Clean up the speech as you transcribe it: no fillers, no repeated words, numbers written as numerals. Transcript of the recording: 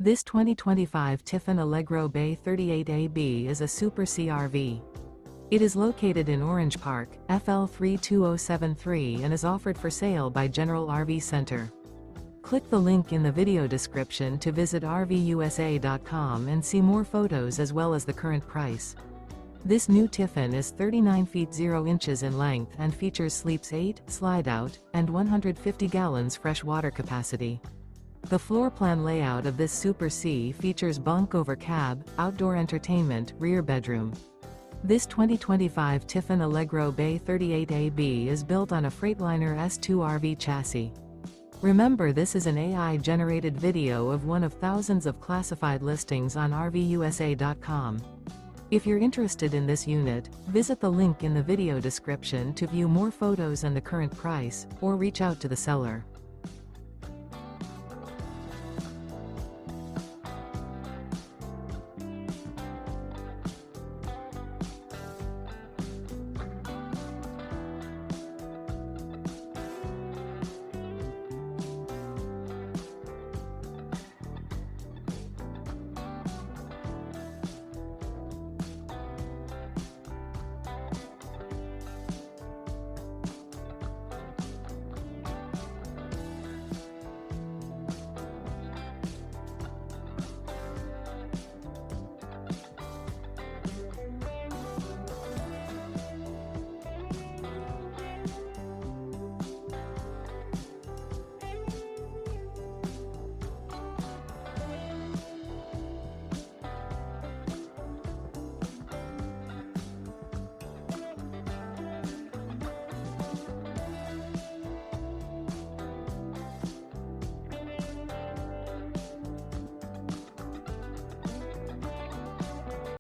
This 2025 Tiffin Allegro Bay 38AB is a Super CRV. It is located in Orange Park, FL 32073 and is offered for sale by General RV Center. Click the link in the video description to visit RVUSA.com and see more photos as well as the current price. This new Tiffin is 39 feet 0 inches in length and features sleeps 8, slide-out, and 150 gallons fresh water capacity. The floor plan layout of this Super C features bunk over cab, outdoor entertainment, rear bedroom. This 2025 Tiffin Allegro Bay 38AB is built on a Freightliner S2RV chassis. Remember, this is an AI-generated video of one of thousands of classified listings on RVUSA.com. If you're interested in this unit, visit the link in the video description to view more photos and the current price, or reach out to the seller.